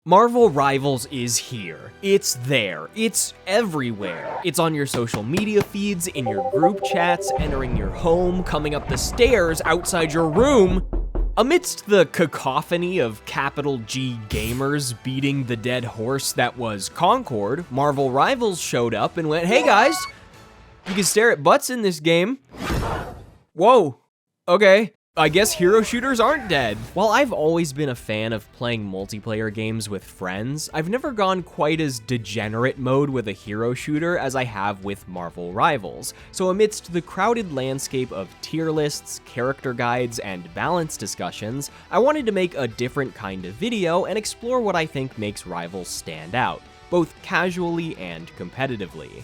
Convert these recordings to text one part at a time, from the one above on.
Marvel Rivals is here. It's there. It's everywhere. It's on your social media feeds, in your group chats, entering your home, coming up the stairs outside your room. Amidst the cacophony of capital G gamers beating the dead horse that was Concord, Marvel Rivals showed up and went, "Hey guys, you can stare at butts in this game." Whoa, okay. I guess hero shooters aren't dead. While I've always been a fan of playing multiplayer games with friends, I've never gone quite as degenerate mode with a hero shooter as I have with Marvel Rivals. So amidst the crowded landscape of tier lists, character guides, and balance discussions, I wanted to make a different kind of video and explore what I think makes Rivals stand out, both casually and competitively.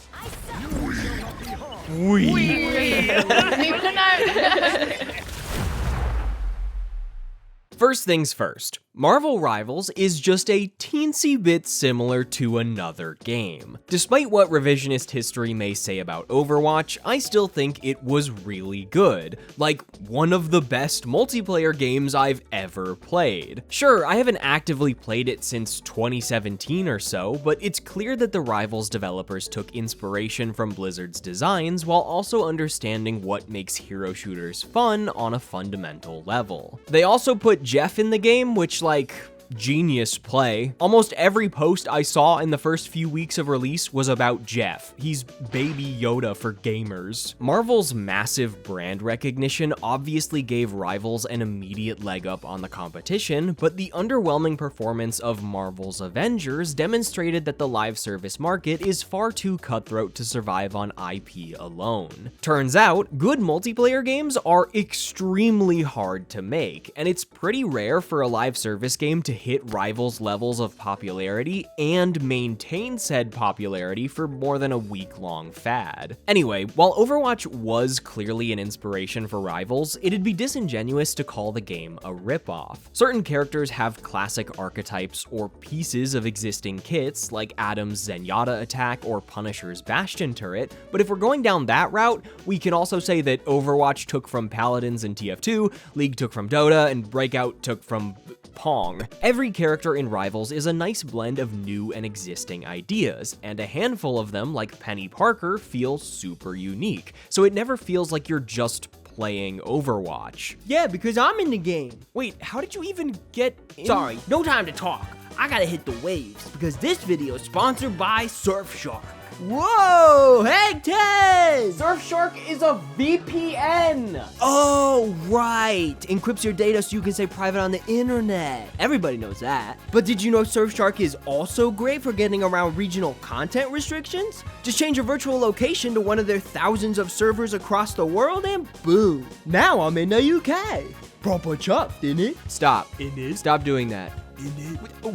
First things first, Marvel Rivals is just a teensy bit similar to another game. Despite what revisionist history may say about Overwatch, I still think it was really good. Like, one of the best multiplayer games I've ever played. Sure, I haven't actively played it since 2017 or so, but it's clear that the Rivals developers took inspiration from Blizzard's designs while also understanding what makes hero shooters fun on a fundamental level. They also put Jeff in the game, which, like, genius play. Almost every post I saw in the first few weeks of release was about Jeff. He's Baby Yoda for gamers. Marvel's massive brand recognition obviously gave Rivals an immediate leg up on the competition, but the underwhelming performance of Marvel's Avengers demonstrated that the live service market is far too cutthroat to survive on IP alone. Turns out, good multiplayer games are extremely hard to make, and it's pretty rare for a live service game to hit Rivals levels of popularity and maintain said popularity for more than a week-long fad. Anyway, while Overwatch was clearly an inspiration for Rivals, it'd be disingenuous to call the game a ripoff. Certain characters have classic archetypes or pieces of existing kits, like Adam's Zenyatta attack or Punisher's Bastion turret, but if we're going down that route, we can also say that Overwatch took from Paladins and TF2, League took from Dota, and Breakout took from Pong. Every character in Rivals is a nice blend of new and existing ideas, and a handful of them, like Penny Parker, feel super unique, so it never feels like you're just playing Overwatch. Yeah, because I'm in the game. Wait, how did you even get in? Sorry, no time to talk. I gotta hit the waves, because this video is sponsored by Surfshark. Whoa, hey Tez! Surfshark is a VPN! Oh, right. Encrypts your data so you can stay private on the internet. Everybody knows that. But did you know Surfshark is also great for getting around regional content restrictions? Just change your virtual location to one of their thousands of servers across the world and boom. Now I'm in the UK. Proper chuffed, innit? Stop. Innit? Stop doing that.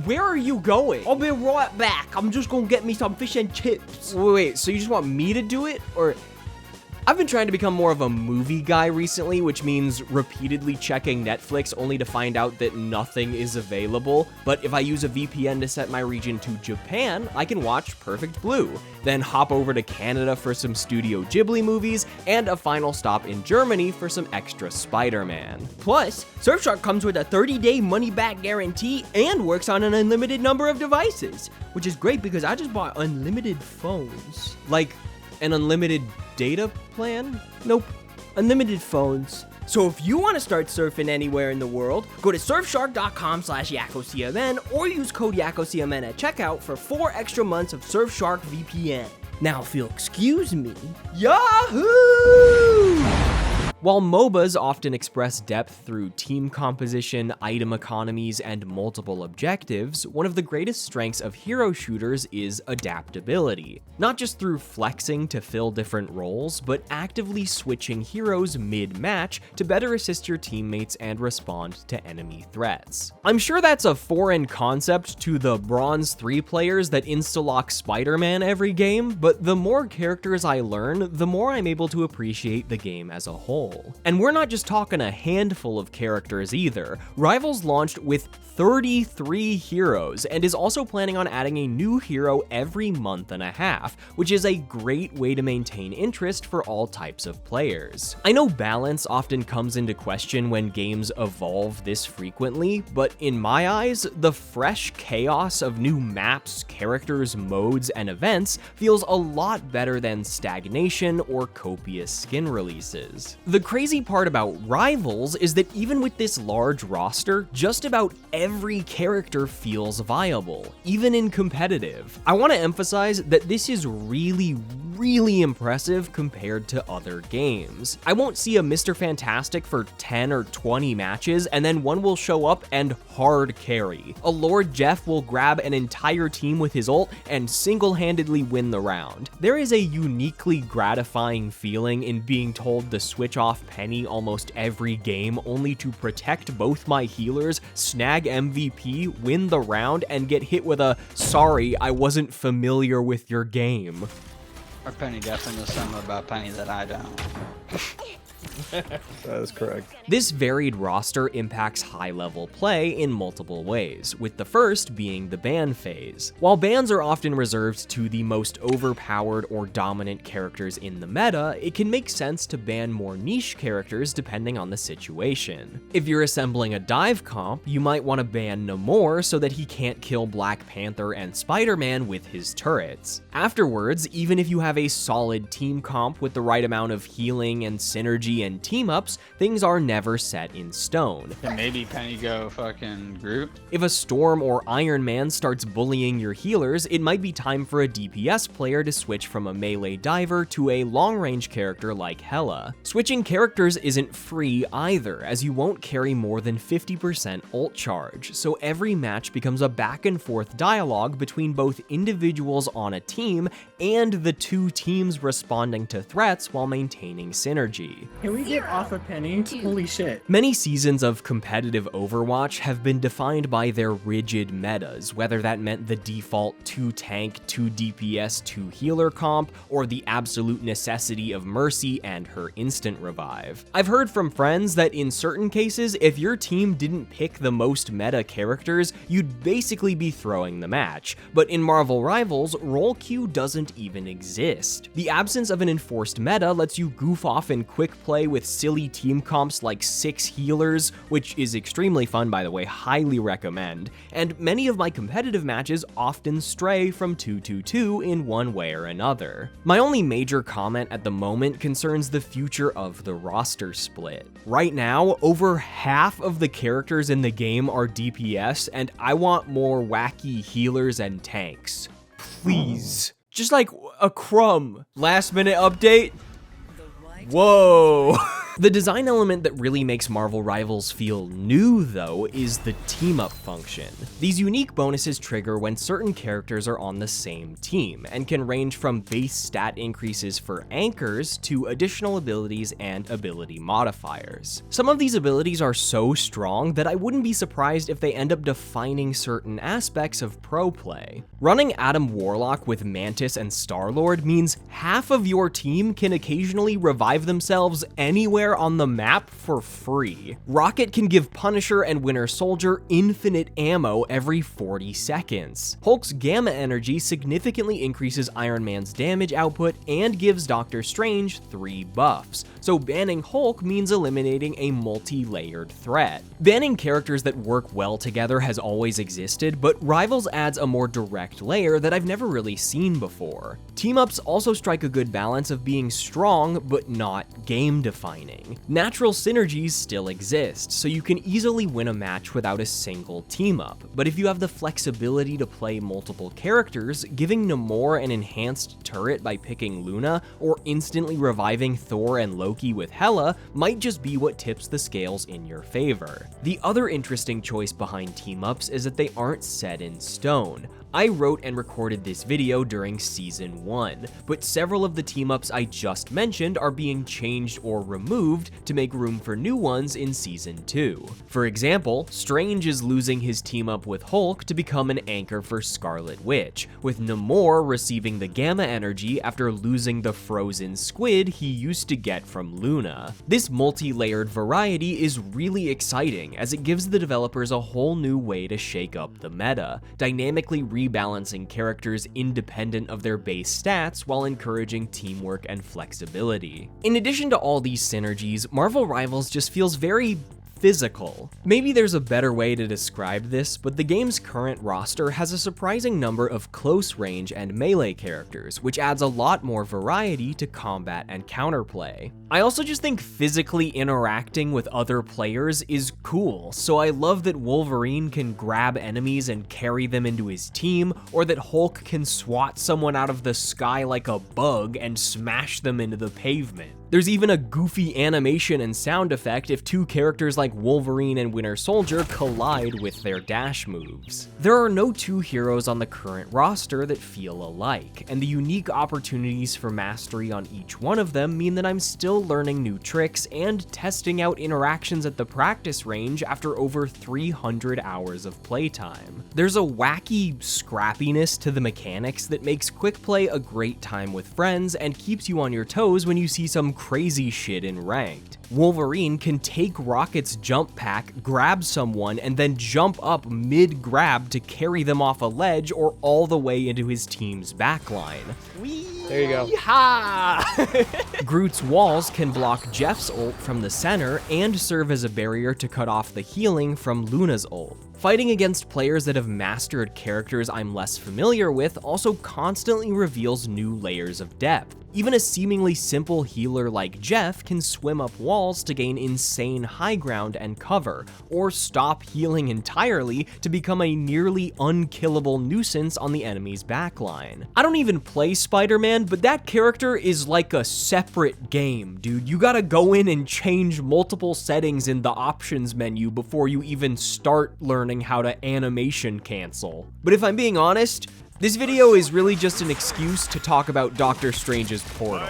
Where are you going? I'll be right back. I'm just gonna get me some fish and chips. Wait, so you just want me to do it? Or... I've been trying to become more of a movie guy recently, which means repeatedly checking Netflix only to find out that nothing is available. But if I use a VPN to set my region to Japan, I can watch Perfect Blue, then hop over to Canada for some Studio Ghibli movies, and a final stop in Germany for some extra Spider-Man. Plus, Surfshark comes with a 30-day money-back guarantee and works on an unlimited number of devices, which is great because I just bought unlimited phones. Like an unlimited data plan? Nope, unlimited phones. So if you want to start surfing anywhere in the world, go to surfshark.com/yakkocmn or use code yakkocmn at checkout for 4 extra months of Surfshark VPN. Now if you'll excuse me, Yahoo! While MOBAs often express depth through team composition, item economies, and multiple objectives, one of the greatest strengths of hero shooters is adaptability. Not just through flexing to fill different roles, but actively switching heroes mid-match to better assist your teammates and respond to enemy threats. I'm sure that's a foreign concept to the Bronze 3 players that insta-lock Spider-Man every game, but the more characters I learn, the more I'm able to appreciate the game as a whole. console. And we're not just talking a handful of characters either. Rivals launched with 33 heroes and is also planning on adding a new hero every month and a half, which is a great way to maintain interest for all types of players. I know balance often comes into question when games evolve this frequently, but in my eyes, the fresh chaos of new maps, characters, modes, and events feels a lot better than stagnation or copious skin releases. The crazy part about Rivals is that even with this large roster, just about every character feels viable, even in competitive. I want to emphasize that this is really impressive compared to other games. I won't see a Mr. Fantastic for 10 or 20 matches, and then one will show up and hard carry. A Lord Jeff will grab an entire team with his ult and single-handedly win the round. There is a uniquely gratifying feeling in being told to switch off Penny almost every game only to protect both my healers, snag MVP, win the round, and get hit with a "sorry, I wasn't familiar with your game." Or Penny definitely knows something about Penny that I don't. That is correct. This varied roster impacts high-level play in multiple ways, with the first being the ban phase. While bans are often reserved to the most overpowered or dominant characters in the meta, it can make sense to ban more niche characters depending on the situation. If you're assembling a dive comp, you might want to ban Namor so that he can't kill Black Panther and Spider-Man with his turrets. Afterwards, even if you have a solid team comp with the right amount of healing and synergy and team-ups, things are never set in stone. Can maybe Penny go fucking Groot? If a Storm or Iron Man starts bullying your healers, it might be time for a DPS player to switch from a melee diver to a long-range character like Hela. Switching characters isn't free either, as you won't carry more than 50% ult charge, so every match becomes a back-and-forth dialogue between both individuals on a team and the two teams responding to threats while maintaining synergy. Can we get off of Penny? Holy shit. Many seasons of competitive Overwatch have been defined by their rigid metas, whether that meant the default 2 tank, 2 DPS, 2 healer comp, or the absolute necessity of Mercy and her instant revive. I've heard from friends that in certain cases, if your team didn't pick the most meta characters, you'd basically be throwing the match. But in Marvel Rivals, role queue doesn't even exist. The absence of an enforced meta lets you goof off in quick play with silly team comps like 6 healers, which is extremely fun by the way, highly recommend, and many of my competitive matches often stray from 2-2-2 in one way or another. My only major comment at the moment concerns the future of the roster split. Right now, over half of the characters in the game are DPS, and I want more wacky healers and tanks. Please. Just like a crumb. Last minute update. Whoa. The design element that really makes Marvel Rivals feel new, though, is the team-up function. These unique bonuses trigger when certain characters are on the same team, and can range from base stat increases for anchors to additional abilities and ability modifiers. Some of these abilities are so strong that I wouldn't be surprised if they end up defining certain aspects of pro play. Running Adam Warlock with Mantis and Star-Lord means half of your team can occasionally revive themselves anywhere on the map for free. Rocket can give Punisher and Winter Soldier infinite ammo every 40 seconds. Hulk's Gamma Energy significantly increases Iron Man's damage output and gives Doctor Strange 3 buffs, so banning Hulk means eliminating a multi-layered threat. Banning characters that work well together has always existed, but Rivals adds a more direct layer that I've never really seen before. Team-ups also strike a good balance of being strong but not game-defining. Natural synergies still exist, so you can easily win a match without a single team-up, but if you have the flexibility to play multiple characters, giving Namor an enhanced turret by picking Luna, or instantly reviving Thor and Loki with Hela might just be what tips the scales in your favor. The other interesting choice behind team-ups is that they aren't set in stone. I wrote and recorded this video during Season 1, but several of the team-ups I just mentioned are being changed or removed to make room for new ones in Season 2. For example, Strange is losing his team-up with Hulk to become an anchor for Scarlet Witch, with Namor receiving the Gamma energy after losing the frozen squid he used to get from Luna. This multi-layered variety is really exciting, as it gives the developers a whole new way to shake up the meta, dynamically rebalancing characters independent of their base stats while encouraging teamwork and flexibility. In addition to all these synergies, Marvel Rivals just feels very physical. Maybe there's a better way to describe this, but the game's current roster has a surprising number of close range and melee characters, which adds a lot more variety to combat and counterplay. I also just think physically interacting with other players is cool, so I love that Wolverine can grab enemies and carry them into his team, or that Hulk can swat someone out of the sky like a bug and smash them into the pavement. There's even a goofy animation and sound effect if two characters like Wolverine and Winter Soldier collide with their dash moves. There are no two heroes on the current roster that feel alike, and the unique opportunities for mastery on each one of them mean that I'm still learning new tricks and testing out interactions at the practice range after over 300 hours of playtime. There's a wacky scrappiness to the mechanics that makes quick play a great time with friends and keeps you on your toes when you see some crazy shit in ranked. Wolverine can take Rocket's jump pack, grab someone, and then jump up mid-grab to carry them off a ledge or all the way into his team's backline. There you go. Groot's walls can block Jeff's ult from the center and serve as a barrier to cut off the healing from Luna's ult. Fighting against players that have mastered characters I'm less familiar with also constantly reveals new layers of depth. Even a seemingly simple healer like Jeff can swim up walls to gain insane high ground and cover, or stop healing entirely to become a nearly unkillable nuisance on the enemy's backline. I don't even play Spider-Man, but that character is like a separate game, dude. You gotta go in and change multiple settings in the options menu before you even start learning how to animation cancel. But if I'm being honest, this video is really just an excuse to talk about Doctor Strange's portal.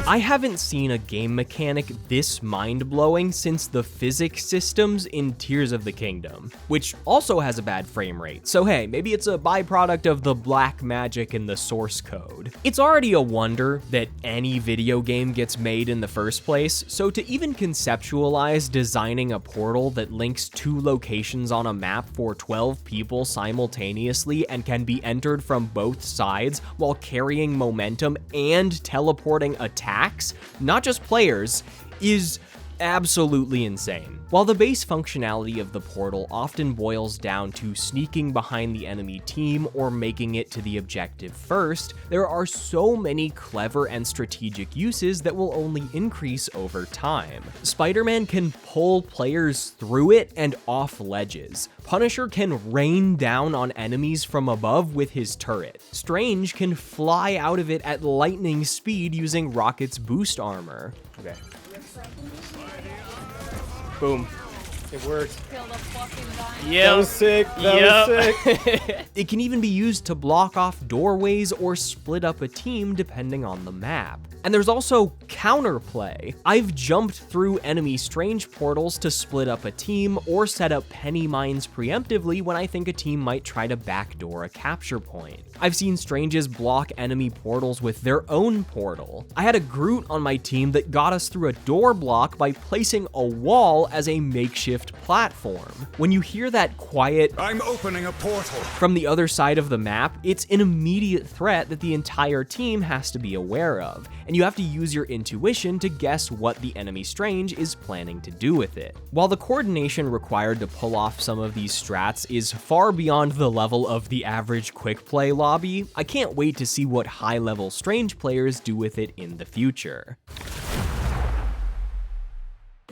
I haven't seen a game mechanic this mind-blowing since the physics systems in Tears of the Kingdom, which also has a bad frame rate, so hey, maybe it's a byproduct of the black magic in the source code. It's already a wonder that any video game gets made in the first place, so to even conceptualize designing a portal that links two locations on a map for 12 people simultaneously and can be entered from both sides while carrying momentum and teleporting attacks, not just players, is absolutely insane. While the base functionality of the portal often boils down to sneaking behind the enemy team or making it to the objective first, there are so many clever and strategic uses that will only increase over time. Spider-Man can pull players through it and off ledges. Punisher can rain down on enemies from above with his turret. Strange can fly out of it at lightning speed using Rocket's boost armor. Okay. Boom. It worked. Yeah, that was sick. That was sick. It can even be used to block off doorways or split up a team depending on the map. And there's also counterplay. I've jumped through enemy Strange portals to split up a team or set up penny mines preemptively when I think a team might try to backdoor a capture point. I've seen Stranges block enemy portals with their own portal. I had a Groot on my team that got us through a door block by placing a wall as a makeshift platform. When you hear that quiet "I'm opening a portal" from the other side of the map, it's an immediate threat that the entire team has to be aware of, and you have to use your intuition to guess what the enemy Strange is planning to do with it. While the coordination required to pull off some of these strats is far beyond the level of the average quick play lobby, I can't wait to see what high-level Strange players do with it in the future.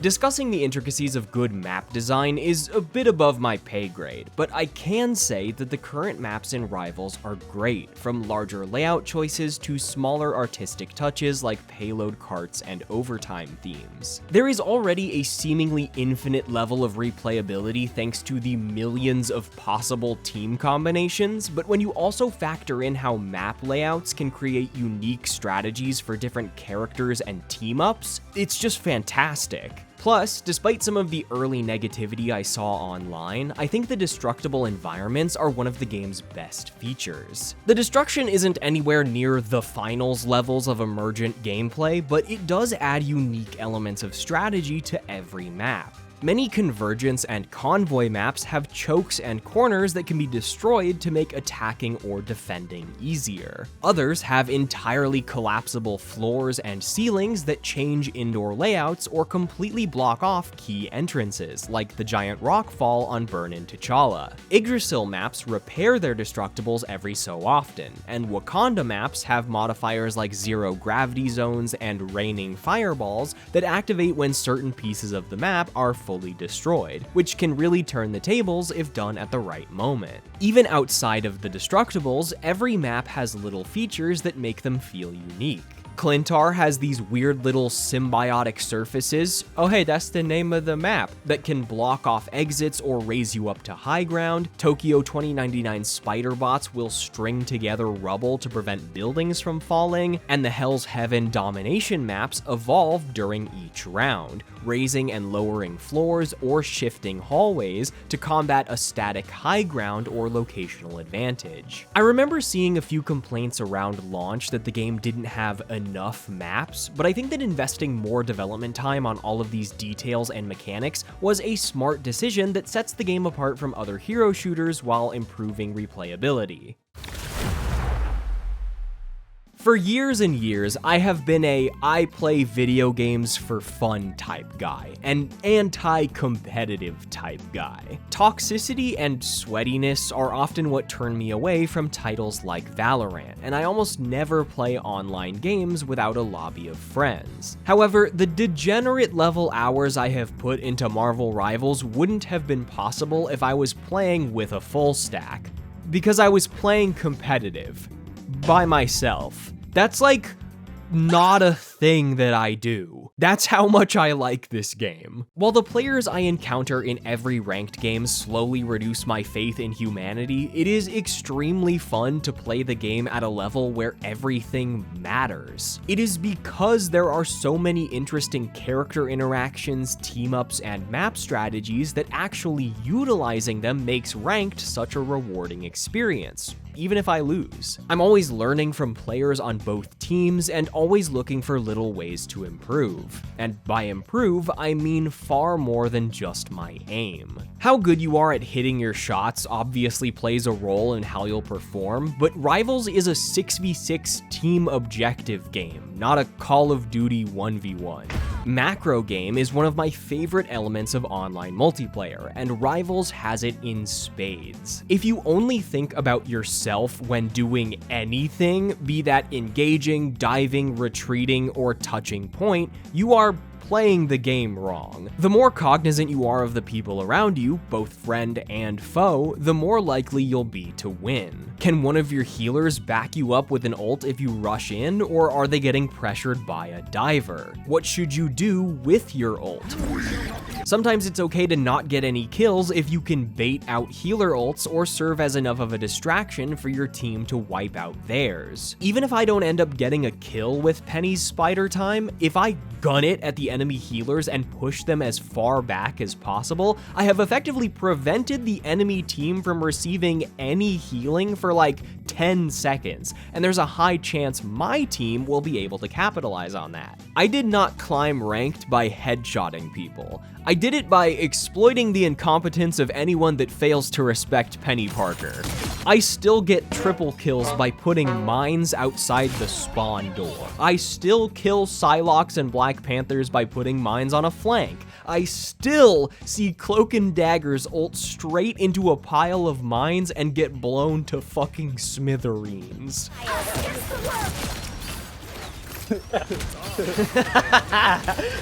Discussing the intricacies of good map design is a bit above my pay grade, but I can say that the current maps in Rivals are great, from larger layout choices to smaller artistic touches like payload carts and overtime themes. There is already a seemingly infinite level of replayability thanks to the millions of possible team combinations, but when you also factor in how map layouts can create unique strategies for different characters and team-ups, it's just fantastic. Plus, despite some of the early negativity I saw online, I think the destructible environments are one of the game's best features. The destruction isn't anywhere near the finals levels of emergent gameplay, but it does add unique elements of strategy to every map. Many Convergence and Convoy maps have chokes and corners that can be destroyed to make attacking or defending easier. Others have entirely collapsible floors and ceilings that change indoor layouts or completely block off key entrances, like the giant rock fall on Burn-In T'Challa. Yggdrasil maps repair their destructibles every so often, and Wakanda maps have modifiers like zero gravity zones and raining fireballs that activate when certain pieces of the map are fully destroyed, which can really turn the tables if done at the right moment. Even outside of the destructibles, every map has little features that make them feel unique. Clintar has these weird little symbiotic surfaces, oh hey, that's the name of the map, that can block off exits or raise you up to high ground. Tokyo 2099 spider bots will string together rubble to prevent buildings from falling, and the Hell's Heaven domination maps evolve during each round, raising and lowering floors or shifting hallways to combat a static high ground or locational advantage. I remember seeing a few complaints around launch that the game didn't have enough maps, but I think that investing more development time on all of these details and mechanics was a smart decision that sets the game apart from other hero shooters while improving replayability. For years and years, I have been I play video games for fun type guy, an anti-competitive type guy. Toxicity and sweatiness are often what turn me away from titles like Valorant, and I almost never play online games without a lobby of friends. However, the degenerate level hours I have put into Marvel Rivals wouldn't have been possible if I was playing with a full stack, because I was playing competitive. By myself. That's like not a thing that I do. That's how much I like this game. While the players I encounter in every ranked game slowly reduce my faith in humanity, it is extremely fun to play the game at a level where everything matters. It is because there are so many interesting character interactions, team-ups, and map strategies that actually utilizing them makes ranked such a rewarding experience, even if I lose. I'm always learning from players on both teams and always looking for little ways to improve. And by improve, I mean far more than just my aim. How good you are at hitting your shots obviously plays a role in how you'll perform, but Rivals is a 6v6 team objective game, not a Call of Duty 1v1. Macro game is one of my favorite elements of online multiplayer, and Rivals has it in spades. If you only think about yourself when doing anything, be that engaging, diving, retreating, or touching point, you are playing the game wrong. The more cognizant you are of the people around you, both friend and foe, the more likely you'll be to win. Can one of your healers back you up with an ult if you rush in, or are they getting pressured by a diver? What should you do with your ult? Sometimes it's okay to not get any kills if you can bait out healer ults or serve as enough of a distraction for your team to wipe out theirs. Even if I don't end up getting a kill with Penny's spider time, if I gun it at the enemy healers and push them as far back as possible, I have effectively prevented the enemy team from receiving any healing for like 10 seconds, and there's a high chance my team will be able to capitalize on that. I did not climb ranked by headshotting people. I did it by exploiting the incompetence of anyone that fails to respect Penny Parker. I still get triple kills by putting mines outside the spawn door. I still kill Psylocke and Black Panthers by putting mines on a flank. I still see Cloak and Dagger's ult straight into a pile of mines and get blown to fucking smithereens.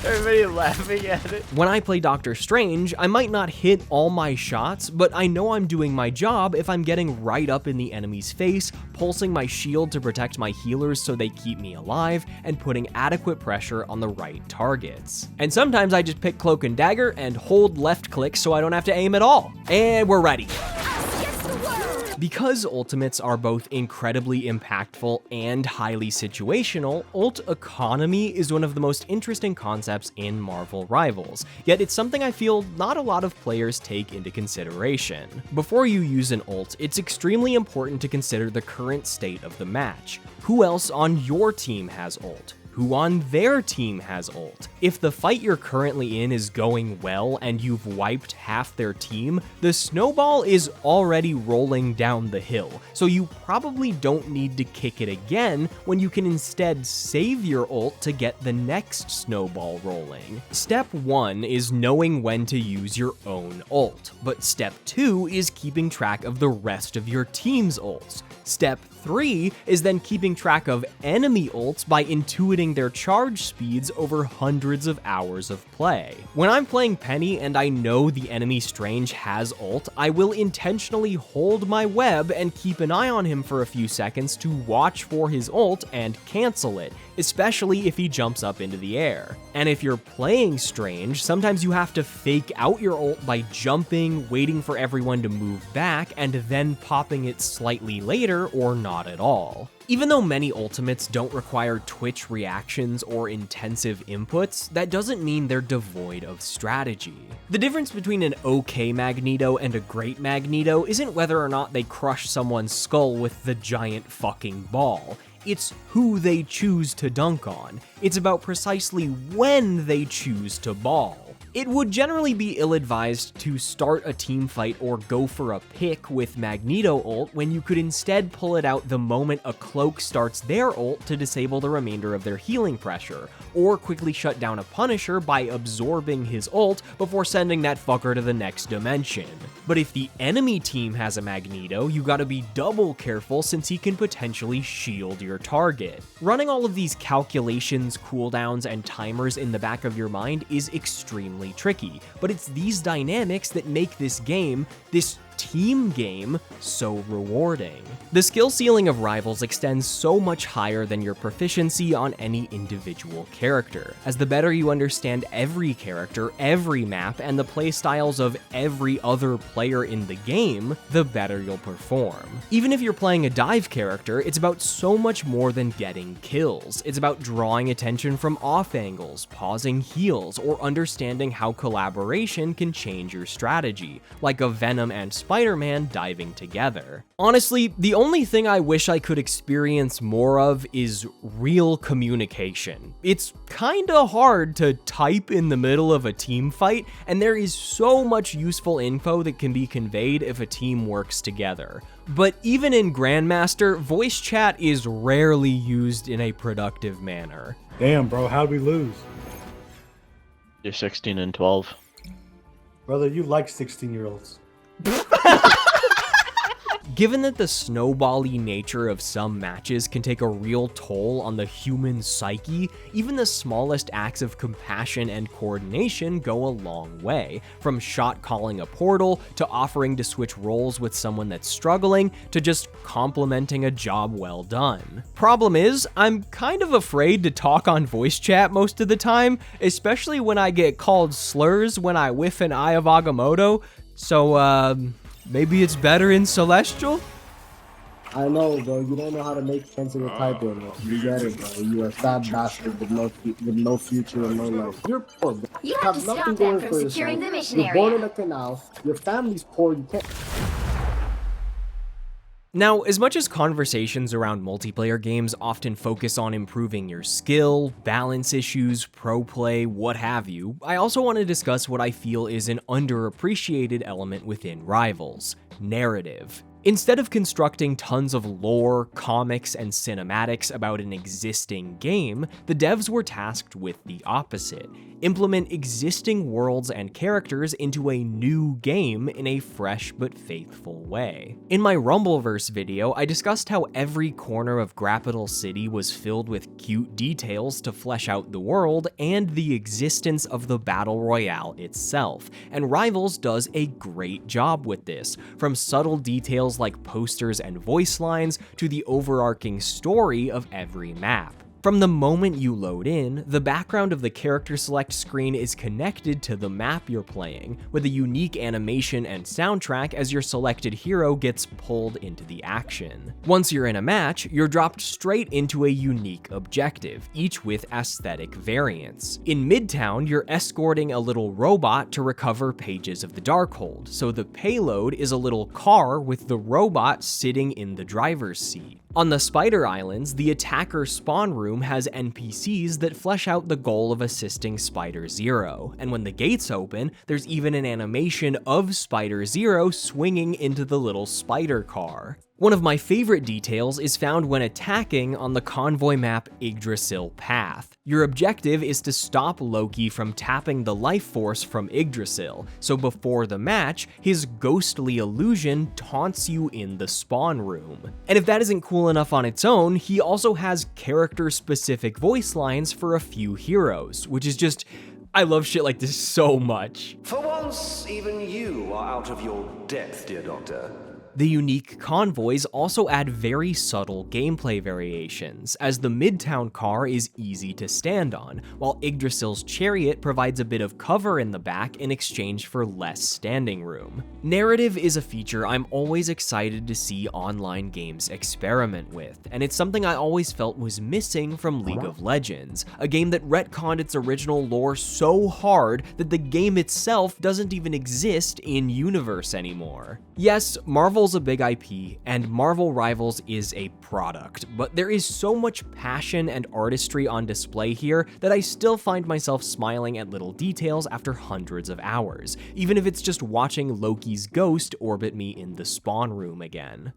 Everybody laughing at it. When I play Doctor Strange, I might not hit all my shots, but I know I'm doing my job if I'm getting right up in the enemy's face, pulsing my shield to protect my healers so they keep me alive, and putting adequate pressure on the right targets. And sometimes I just pick Cloak and Dagger and hold left click so I don't have to aim at all. And we're ready. Because ultimates are both incredibly impactful and highly situational, ult economy is one of the most interesting concepts in Marvel Rivals, yet it's something I feel not a lot of players take into consideration. Before you use an ult, it's extremely important to consider the current state of the match. Who else on your team has ult? Who on their team has ult? If the fight you're currently in is going well and you've wiped half their team, the snowball is already rolling down the hill, so you probably don't need to kick it again when you can instead save your ult to get the next snowball rolling. Step 1 is knowing when to use your own ult, but step 2 is keeping track of the rest of your team's ults. Step 3 is then keeping track of enemy ults by intuiting their charge speeds over hundreds of hours of play. When I'm playing Penny and I know the enemy Strange has ult, I will intentionally hold my web and keep an eye on him for a few seconds to watch for his ult and cancel it, especially if he jumps up into the air. And if you're playing Strange, sometimes you have to fake out your ult by jumping, waiting for everyone to move back, and then popping it slightly later or not at all. Even though many ultimates don't require Twitch reactions or intensive inputs, that doesn't mean they're devoid of strategy. The difference between an okay Magneto and a great Magneto isn't whether or not they crush someone's skull with the giant fucking ball. It's who they choose to dunk on. It's about precisely when they choose to ball. It would generally be ill-advised to start a team fight or go for a pick with Magneto ult when you could instead pull it out the moment a Cloak starts their ult to disable the remainder of their healing pressure, or quickly shut down a Punisher by absorbing his ult before sending that fucker to the next dimension. But if the enemy team has a Magneto, you gotta be double careful since he can potentially shield your target. Running all of these calculations, cooldowns, and timers in the back of your mind is extremely tricky, but it's these dynamics that make this game, this team game, so rewarding. The skill ceiling of Rivals extends so much higher than your proficiency on any individual character, as the better you understand every character, every map, and the playstyles of every other player in the game, the better you'll perform. Even if you're playing a dive character, it's about so much more than getting kills. It's about drawing attention from off angles, pausing heals, or understanding how collaboration can change your strategy, like a Venom and Spider-Man diving together. Honestly, the only thing I wish I could experience more of is real communication. It's kinda hard to type in the middle of a team fight, and there is so much useful info that can be conveyed if a team works together. But even in Grandmaster, voice chat is rarely used in a productive manner. Damn, bro, how'd we lose? You're 16 and 12. Brother, you like 16-year-olds. Given that the snowbally nature of some matches can take a real toll on the human psyche, even the smallest acts of compassion and coordination go a long way, from shot calling a portal, to offering to switch roles with someone that's struggling, to just complimenting a job well done. Problem is, I'm kind of afraid to talk on voice chat most of the time, especially when I get called slurs when I whiff an Eye of Agamotto, so maybe it's better in Celestial? I know, bro. You don't know how to make sense of your typing, bro. You get it, bro. You're a fat bastard with no future and no life. You're poor, bro. You have to stop them from securing the mission You're born area. in a canal. Your family's poor. You can't. Now, as much as conversations around multiplayer games often focus on improving your skill, balance issues, pro play, what have you, I also want to discuss what I feel is an underappreciated element within Rivals: narrative. Instead of constructing tons of lore, comics, and cinematics about an existing game, the devs were tasked with the opposite: implement existing worlds and characters into a new game in a fresh but faithful way. In my Rumbleverse video, I discussed how every corner of Grappital City was filled with cute details to flesh out the world and the existence of the Battle Royale itself, and Rivals does a great job with this, from subtle details like posters and voice lines to the overarching story of every map. From the moment you load in, the background of the character select screen is connected to the map you're playing, with a unique animation and soundtrack as your selected hero gets pulled into the action. Once you're in a match, you're dropped straight into a unique objective, each with aesthetic variants. In Midtown, you're escorting a little robot to recover pages of the Darkhold, so the payload is a little car with the robot sitting in the driver's seat. On the Spider Islands, the attacker spawn room has NPCs that flesh out the goal of assisting Spider Zero, and when the gates open, there's even an animation of Spider Zero swinging into the little spider car. One of my favorite details is found when attacking on the convoy map Yggdrasil Path. Your objective is to stop Loki from tapping the life force from Yggdrasil, so before the match, his ghostly illusion taunts you in the spawn room. And if that isn't cool enough on its own, he also has character-specific voice lines for a few heroes, which is just, I love shit like this so much. For once, even you are out of your depth, dear Doctor. The unique convoys also add very subtle gameplay variations, as the Midtown car is easy to stand on, while Yggdrasil's chariot provides a bit of cover in the back in exchange for less standing room. Narrative is a feature I'm always excited to see online games experiment with, and it's something I always felt was missing from League of Legends, a game that retconned its original lore so hard that the game itself doesn't even exist in universe anymore. Yes, Marvel's a big IP, and Marvel Rivals is a product, but there is so much passion and artistry on display here that I still find myself smiling at little details after hundreds of hours, even if it's just watching Loki's ghost orbit me in the spawn room again.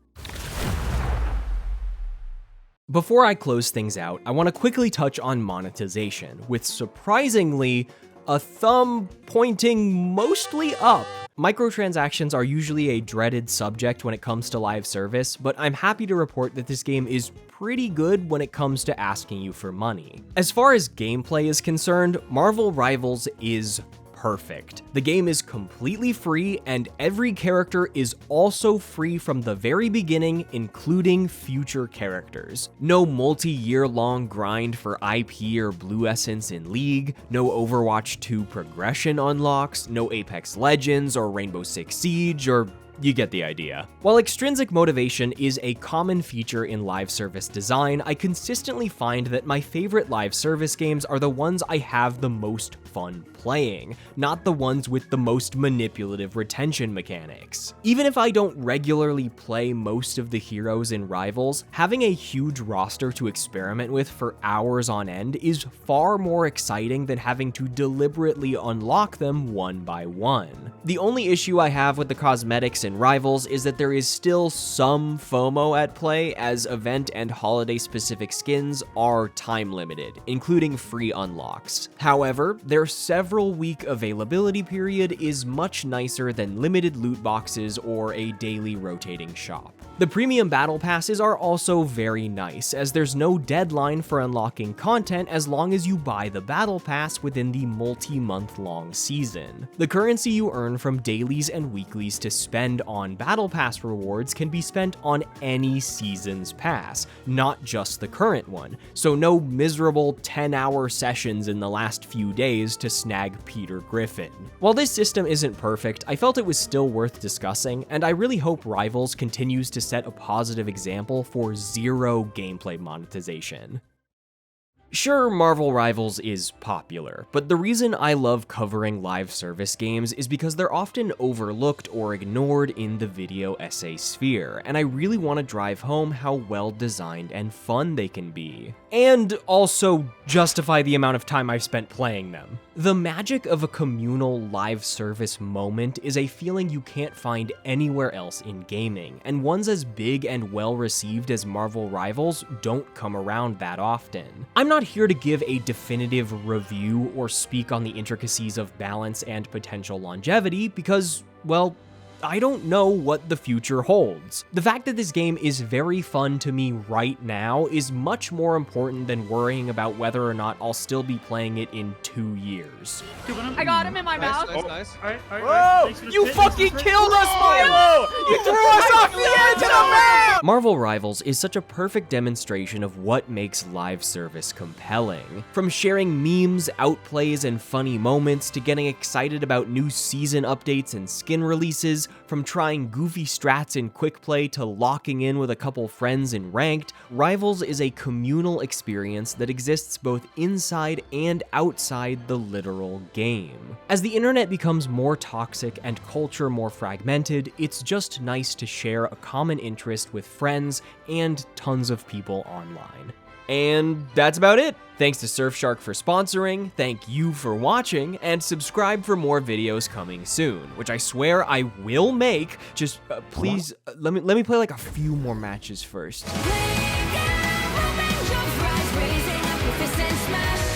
Before I close things out, I want to quickly touch on monetization, with surprisingly a thumb pointing mostly up. Microtransactions are usually a dreaded subject when it comes to live service, but I'm happy to report that this game is pretty good when it comes to asking you for money. As far as gameplay is concerned, Marvel Rivals is perfect. The game is completely free, and every character is also free from the very beginning, including future characters. No multi-year long grind for IP or Blue Essence in League, no Overwatch 2 progression unlocks, no Apex Legends or Rainbow Six Siege, or you get the idea. While extrinsic motivation is a common feature in live service design, I consistently find that my favorite live service games are the ones I have the most fun playing, not the ones with the most manipulative retention mechanics. Even if I don't regularly play most of the heroes in Rivals, having a huge roster to experiment with for hours on end is far more exciting than having to deliberately unlock them one by one. The only issue I have with the cosmetics in Rivals is that there is still some FOMO at play, as event and holiday specific skins are time limited, including free unlocks. However, their several week availability period is much nicer than limited loot boxes or a daily rotating shop. The premium battle passes are also very nice, as there's no deadline for unlocking content as long as you buy the battle pass within the multi-month long season. The currency you earn from dailies and weeklies to spend on battle pass rewards can be spent on any season's pass, not just the current one, so no miserable 10-hour sessions in the last few days to snag Peter Griffin. While this system isn't perfect, I felt it was still worth discussing, and I really hope Rivals continues to set a positive example for zero gameplay monetization. Sure, Marvel Rivals is popular, but the reason I love covering live service games is because they're often overlooked or ignored in the video essay sphere, and I really want to drive home how well designed and fun they can be. And also justify the amount of time I've spent playing them. The magic of a communal live service moment is a feeling you can't find anywhere else in gaming, and ones as big and well received as Marvel Rivals don't come around that often. I'm not here to give a definitive review or speak on the intricacies of balance and potential longevity because, well, I don't know what the future holds. The fact that this game is very fun to me right now is much more important than worrying about whether or not I'll still be playing it in 2 years. I got him in my mouth. Nice. Whoa! You fucking killed us, Milo! You threw us off the edge of the map! Marvel Rivals is such a perfect demonstration of what makes live service compelling. From sharing memes, outplays, and funny moments to getting excited about new season updates and skin releases, from trying goofy strats in quick play to locking in with a couple friends in ranked, Rivals is a communal experience that exists both inside and outside the literal game. As the internet becomes more toxic and culture more fragmented, it's just nice to share a common interest with friends and tons of people online. And that's about it. Thanks to Surfshark for sponsoring, thank you for watching, and subscribe for more videos coming soon, which I swear I will make. Just please, let me play like a few more matches first. Raising up your fist and smash.